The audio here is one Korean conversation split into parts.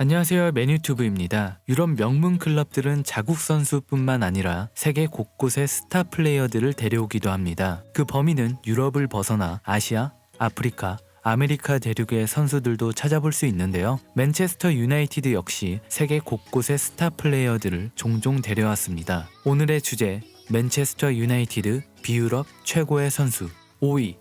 안녕하세요, 맨유튜브입니다. 유럽 명문 클럽들은 자국 선수뿐만 아니라 세계 곳곳의 스타 플레이어들을 데려오기도 합니다. 그 범위는 유럽을 벗어나 아시아, 아프리카, 아메리카 대륙의 선수들도 찾아볼 수 있는데요. 맨체스터 유나이티드 역시 세계 곳곳의 스타 플레이어들을 종종 데려왔습니다. 오늘의 주제, 맨체스터 유나이티드 비유럽 최고의 선수 5위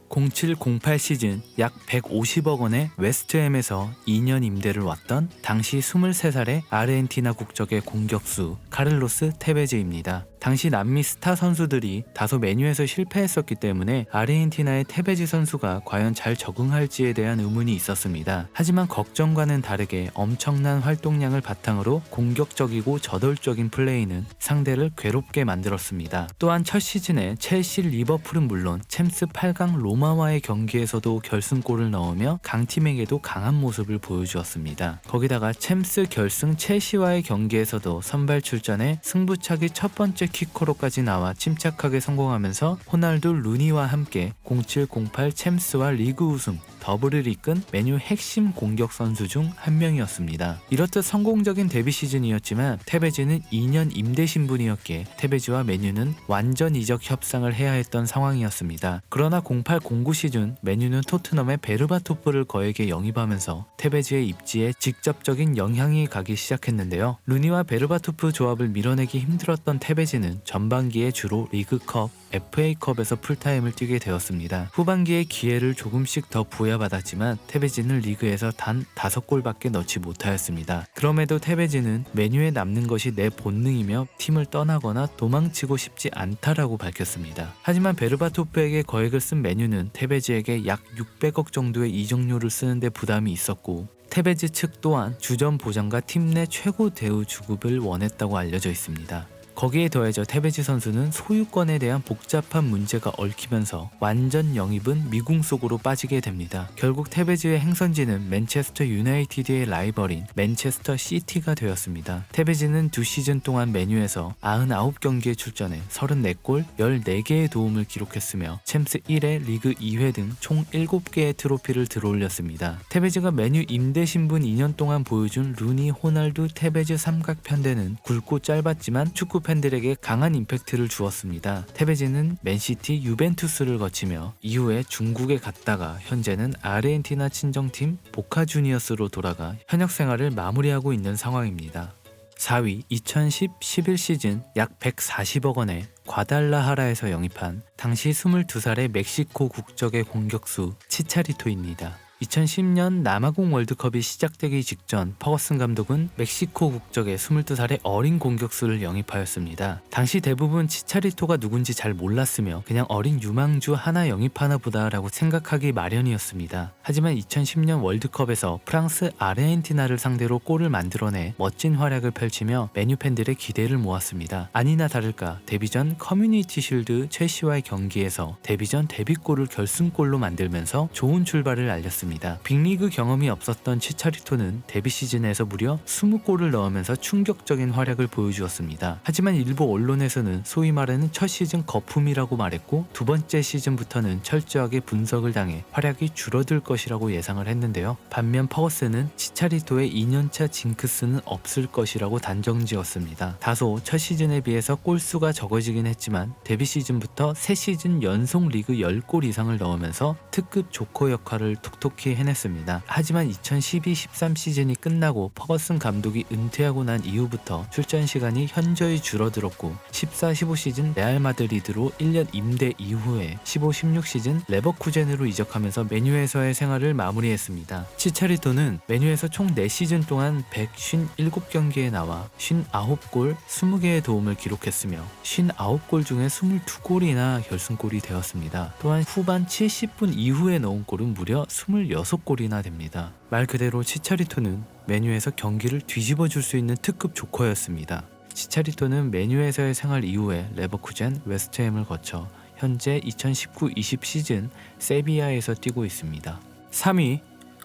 07-08 시즌 약 150억 원의 웨스트햄에서 2년 임대를 왔던 당시 23살의 아르헨티나 국적의 공격수 카를로스 테베즈입니다. 당시 남미 스타 선수들이 다소 메뉴에서 실패했었기 때문에 아르헨티나의 테베즈 선수가 과연 잘 적응할지에 대한 의문이 있었습니다. 하지만 걱정과는 다르게 엄청난 활동량을 바탕으로 공격적이고 저돌적인 플레이는 상대를 괴롭게 만들었습니다. 또한 첫 시즌에 첼시, 리버풀은 물론 챔스 8강 로마와의 경기에서도 결승골을 넣으며 강팀에게도 강한 모습을 보여주었습니다. 거기다가 챔스 결승 첼시와의 경기에서도 선발 출전해 승부차기 첫 번째 키커로까지 나와 침착하게 성공하면서 호날두, 루니와 함께 07-08 챔스와 리그 우승, 더블을 이끈 맨유 핵심 공격 선수 중 한 명이었습니다. 이렇듯 성공적인 데뷔 시즌이었지만 테베즈는 2년 임대 신분이었기에 테베즈와 맨유는 완전 이적 협상을 해야 했던 상황이었습니다. 그러나 08-09 시즌 맨유는 토트넘의 베르바토프를 거액에 영입하면서 테베즈의 입지에 직접적인 영향이 가기 시작했는데요. 루니와 베르바토프 조합을 밀어내기 힘들었던 테베즈는 전반기에 주로 리그컵, FA컵에서 풀타임을 뛰게 되었습니다. 후반기에 기회를 조금씩 더 부여받았지만 테베즈는 리그에서 단 5골밖에 넣지 못하였습니다. 그럼에도 테베즈는 맨유에 남는 것이 내 본능이며 팀을 떠나거나 도망치고 싶지 않다라고 밝혔습니다. 하지만 베르바토프에게 거액을 쓴 맨유는 테베즈에게 약 600억 정도의 이적료를 쓰는데 부담이 있었고 테베즈 측 또한 주전 보장과 팀 내 최고 대우 주급을 원했다고 알려져 있습니다. 거기에 더해져 테베즈 선수는 소유권에 대한 복잡한 문제가 얽히면서 완전 영입은 미궁 속으로 빠지게 됩니다. 결국 테베즈의 행선지는 맨체스터 유나이티드의 라이벌인 맨체스터 시티가 되었습니다. 테베즈는 2시즌 동안 맨유에서 99경기에 출전해 34골, 14개의 도움을 기록했으며 챔스 1회, 리그 2회 등 총 7개의 트로피를 들어올렸습니다. 테베즈가 맨유 임대 신분 2년 동안 보여준 루니, 호날두, 테베즈 삼각편대는 굵고 짧았지만 축구 팬들에게 강한 임팩트를 주었습니다. 테베즈는 맨시티, 유벤투스를 거치며 이후에 중국에 갔다가 현재는 아르헨티나 친정팀 보카 주니어스로 돌아가 현역 생활을 마무리하고 있는 상황입니다. 4위 2010-11 시즌 약 140억 원에 과달라하라에서 영입한 당시 22살의 멕시코 국적의 공격수 치차리토입니다. 2010년 남아공 월드컵이 시작되기 직전 퍼거슨 감독은 멕시코 국적의 22살의 어린 공격수를 영입하였습니다. 당시 대부분 치차리토가 누군지 잘 몰랐으며 그냥 어린 유망주 하나 영입하나 보다라고 생각하기 마련이었습니다. 하지만 2010년 월드컵에서 프랑스, 아르헨티나를 상대로 골을 만들어내 멋진 활약을 펼치며 맨유 팬들의 기대를 모았습니다. 아니나 다를까 데뷔전 커뮤니티 쉴드 첼시와의 경기에서 데뷔전 데뷔골을 결승골로 만들면서 좋은 출발을 알렸습니다. 빅리그 경험이 없었던 치차리토는 데뷔 시즌에서 무려 20골을 넣으면서 충격적인 활약을 보여주었습니다. 하지만 일부 언론에서는 소위 말하는 첫 시즌 거품이라고 말했고 두 번째 시즌부터는 철저하게 분석을 당해 활약이 줄어들 것이라고 예상을 했는데요. 반면 퍼거슨은 치차리토의 2년차 징크스는 없을 것이라고 단정지었습니다. 다소 첫 시즌에 비해서 골수가 적어지긴 했지만 데뷔 시즌부터 3시즌 연속 리그 10골 이상을 넣으면서 특급 조커 역할을 톡톡히 해냈습니다. 하지만 2012-13 시즌이 끝나고 퍼거슨 감독이 은퇴하고 난 이후부터 출전 시간이 현저히 줄어들었고 14-15 시즌 레알 마드리드로 1년 임대 이후에 15-16 시즌 레버쿠젠으로 이적하면서 맨유에서의 생활을 마무리했습니다. 치차리토는 맨유에서 총 4시즌 동안 157경기에 나와 59골, 20개의 도움을 기록했으며 59골 중에 22골이나 결승골이 되었습니다. 또한 후반 70분 이후에 넣은 골은 무려 26골이나 됩니다. 말 그대로 치차리토는 맨유에서 경기를 뒤집어 줄 수 있는 특급 조커였습니다. 치차리토는 맨유에서의 생활 이후에 레버쿠젠, 웨스트햄을 거쳐 현재 2019-20 시즌 세비야에서 뛰고 있습니다. 3위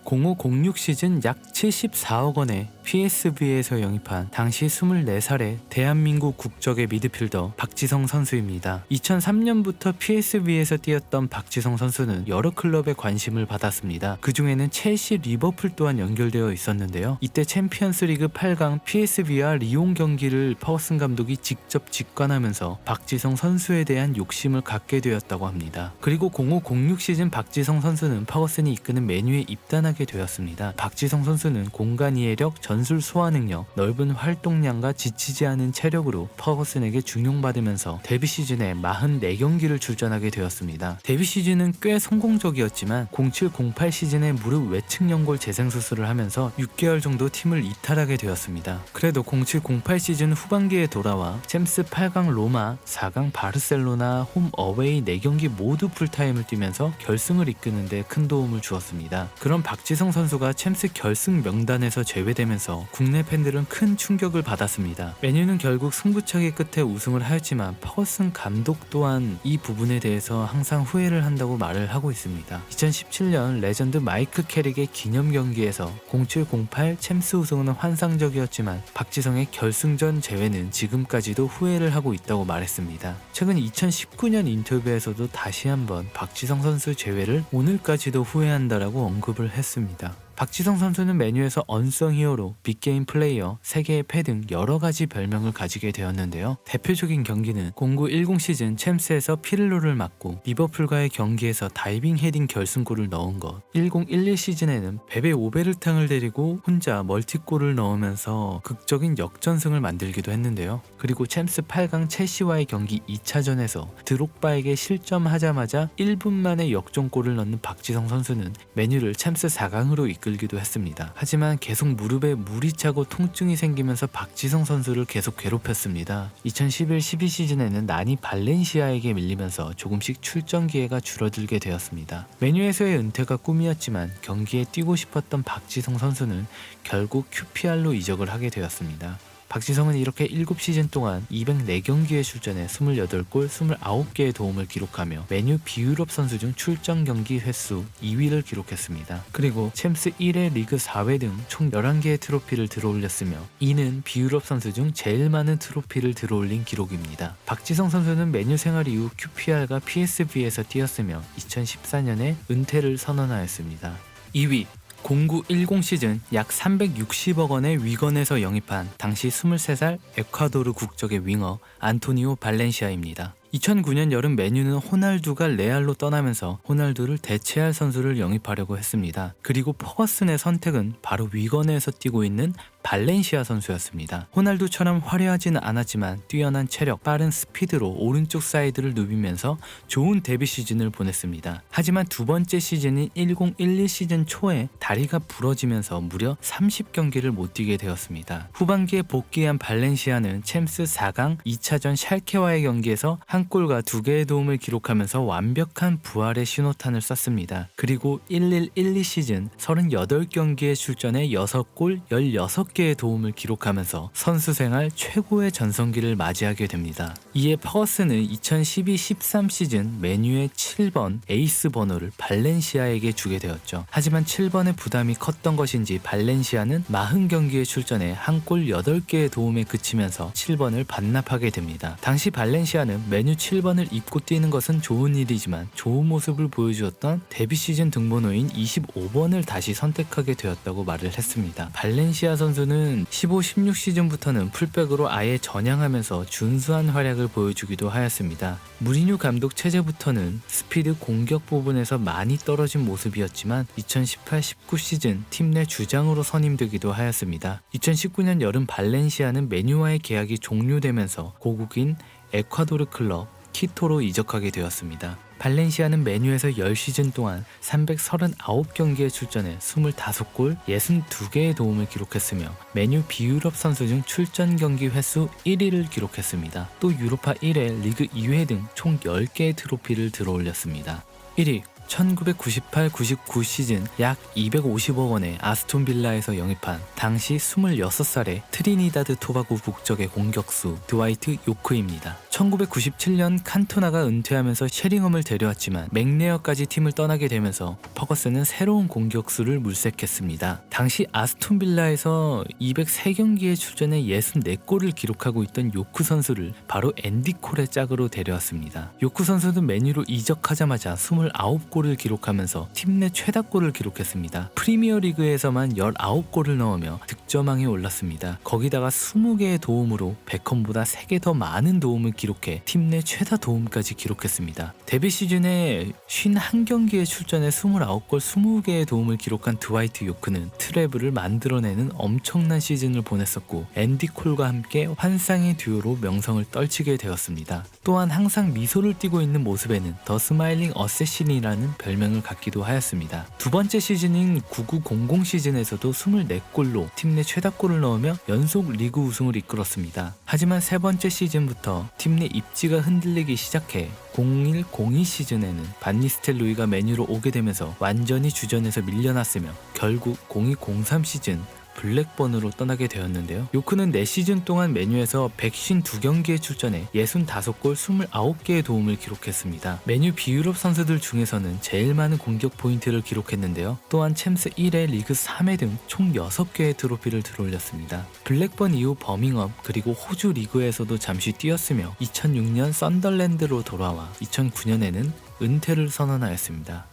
05-06 시즌 약 74억 원에 PSV에서 영입한 당시 24살의 대한민국 국적의 미드필더 박지성 선수입니다. 2003년부터 PSV에서 뛰었던 박지성 선수는 여러 클럽에 관심을 받았습니다. 그 중에는 첼시, 리버풀 또한 연결되어 있었는데요. 이때 챔피언스 리그 8강 PSV와 리옹 경기를 퍼거슨 감독이 직접 직관하면서 박지성 선수에 대한 욕심을 갖게 되었다고 합니다. 그리고 05-06 시즌 박지성 선수는 퍼거슨이 이끄는 맨유에 입단하게 되었습니다. 박지성 선수는 공간 이해력, 전술 소화 능력, 넓은 활동량과 지치지 않은 체력으로 퍼거슨에게 중용받으면서 데뷔 시즌에 44경기를 출전하게 되었습니다. 데뷔 시즌은 꽤 성공적이었지만 07-08 시즌에 무릎 외측 연골 재생 수술을 하면서 6개월 정도 팀을 이탈하게 되었습니다. 그래도 07-08 시즌 후반기에 돌아와 챔스 8강 로마, 4강 바르셀로나, 홈 어웨이 4경기 모두 풀타임을 뛰면서 결승을 이끄는 데 큰 도움을 주었습니다. 그런 박지성 선수가 챔스 결승 명단에서 제외되면서 국내 팬들은 큰 충격을 받았습니다. 맨유는 결국 승부차기 끝에 우승을 하였지만 퍼거슨 감독 또한 이 부분에 대해서 항상 후회를 한다고 말을 하고 있습니다. 2017년 레전드 마이크 캐릭의 기념 경기에서 07-08 챔스 우승은 환상적이었지만 박지성의 결승전 제외는 지금까지도 후회를 하고 있다고 말했습니다. 최근 2019년 인터뷰에서도 다시 한번 박지성 선수 제외를 오늘까지도 후회한다라고 언급을 했습니다. 박지성 선수는 맨유에서 언성 히어로, 빅게임 플레이어, 세계의 패 등 여러가지 별명을 가지게 되었는데요. 대표적인 경기는 09-10 시즌 챔스에서 피를로를 맞고 리버풀과의 경기에서 다이빙 헤딩 결승골을 넣은 것, 10-11 시즌에는 베베 오베르탕을 데리고 혼자 멀티골을 넣으면서 극적인 역전승을 만들기도 했는데요. 그리고 챔스 8강 첼시와의 경기 2차전에서 드록바에게 실점하자마자 1분 만에 역전골을 넣는 박지성 선수는 맨유를 챔스 4강으로 이끌기도 했습니다. 하지만 계속 무릎에 물이 차고 통증이 생기면서 박지성 선수를 계속 괴롭혔습니다. 2011-12 시즌에는 난이 발렌시아에게 밀리면서 조금씩 출전 기회가 줄어들게 되었습니다. 맨유에서의 은퇴가 꿈이었지만 경기에 뛰고 싶었던 박지성 선수는 결국 QPR로 이적을 하게 되었습니다. 박지성은 이렇게 7시즌 동안 204경기에 출전해 28골, 29개의 도움을 기록하며 맨유 비유럽 선수 중 출전 경기 횟수 2위를 기록했습니다. 그리고 챔스 1회, 리그 4회 등 총 11개의 트로피를 들어올렸으며 이는 비유럽 선수 중 제일 많은 트로피를 들어올린 기록입니다. 박지성 선수는 맨유 생활 이후 QPR과 PSV에서 뛰었으며 2014년에 은퇴를 선언하였습니다. 2위 09-10 시즌 약 360억 원의 위건에서 영입한 당시 23살 에콰도르 국적의 윙어 안토니오 발렌시아입니다. 2009년 여름 맨유는 호날두가 레알로 떠나면서 호날두를 대체할 선수를 영입하려고 했습니다. 그리고 퍼거슨의 선택은 바로 위건에서 뛰고 있는 발렌시아 선수였습니다. 호날두처럼 화려하진 않았지만 뛰어난 체력, 빠른 스피드로 오른쪽 사이드를 누비면서 좋은 데뷔 시즌을 보냈습니다. 하지만 두 번째 시즌인 10-11 시즌 초에 다리가 부러지면서 무려 30경기를 못 뛰게 되었습니다. 후반기에 복귀한 발렌시아는 챔스 4강 2차전 샬케와의 경기에서 한 골과 2개의 도움을 기록하면서 완벽한 부활의 신호탄을 쐈습니다. 그리고 11-12 시즌 38경기에 출전해 6골 16개의 도움을 기록하면서 선수 생활 최고의 전성기를 맞이하게 됩니다. 이에 퍼거슨은 2012-13 시즌 맨유의 7번 에이스 번호를 발렌시아에게 주게 되었죠. 하지만 7번의 부담이 컸던 것인지 발렌시아는 40경기에 출전해 한 골 8개의 도움에 그치면서 7번을 반납하게 됩니다. 당시 발렌시아는 맨유 7번을 입고 뛰는 것은 좋은 일이지만 좋은 모습을 보여주었던 데뷔 시즌 등번호인 25번을 다시 선택하게 되었다고 말을 했습니다. 발렌시아 선수는 15-16 시즌부터는 풀백으로 아예 전향하면서 준수한 활약을 보여주기도 하였습니다. 무리뉴 감독 체제부터는 스피드 공격 부분에서 많이 떨어진 모습이었지만 2018-19 시즌 팀 내 주장으로 선임되기도 하였습니다. 2019년 여름 발렌시아는 맨유와의 계약이 종료되면서 고국인 에콰도르 클럽 키토로 이적하게 되었습니다. 발렌시아는 맨유에서 10시즌 동안 339경기에 출전해 25골, 62개의 도움을 기록했으며 맨유 비유럽 선수 중 출전 경기 횟수 1위를 기록했습니다. 또 유로파 1회, 리그 2회 등 총 10개의 트로피를 들어올렸습니다. 1위 1998-99 시즌 약 250억 원의 아스톤 빌라에서 영입한 당시 26살의 트리니다드 토바고 국적의 공격수 드와이트 요크입니다. 1997년 칸토나가 은퇴하면서 셰링엄을 데려왔지만 맥레어까지 팀을 떠나게 되면서 퍼거슨은 새로운 공격수를 물색했습니다. 당시 아스톤 빌라에서 203경기에 출전해 64골을 기록하고 있던 요크 선수를 바로 앤디 콜의 짝으로 데려왔습니다. 요크 선수는 맨유로 이적하자마자 29골을 기록하면서 팀 내 최다골을 기록했습니다. 프리미어리그에서만 19골을 넣으며 득점왕에 올랐습니다. 거기다가 20개의 도움으로 베컴보다 3개 더 많은 도움을 기록해 팀 내 최다 도움까지 기록했습니다. 데뷔 시즌에 51경기에 출전해 29골 20개의 도움을 기록한 드와이트 요크는 트래블을 만들어내는 엄청난 시즌을 보냈었고 앤디 콜과 함께 환상의 듀오로 명성을 떨치게 되었습니다. 또한 항상 미소를 띠고 있는 모습에는 더 스마일링 어쌔신이라는 별명을 갖기도 하였습니다. 두 번째 시즌인 9900 시즌에서도 24골로 팀 내 최다골을 넣으며 연속 리그 우승을 이끌었습니다. 하지만 세 번째 시즌부터 팀 내 입지가 흔들리기 시작해 01-02 시즌에는 반니스텔로이가 맨유로 오게 되면서 완전히 주전에서 밀려났으며 결국 02-03 시즌 블랙번으로 떠나게 되었는데요. 요크는 4시즌 동안 맨유에서 152경기에 출전해 65골 29개의 도움을 기록했습니다. 맨유 비유럽 선수들 중에서는 제일 많은 공격 포인트를 기록했는데요. 또한 챔스 1회, 리그 3회 등 총 6개의 트로피를 들어올렸습니다. 블랙번 이후 버밍엄 그리고 호주 리그에서도 잠시 뛰었으며 2006년 썬덜랜드로 돌아와 2009년에는 은퇴를 선언하였습니다.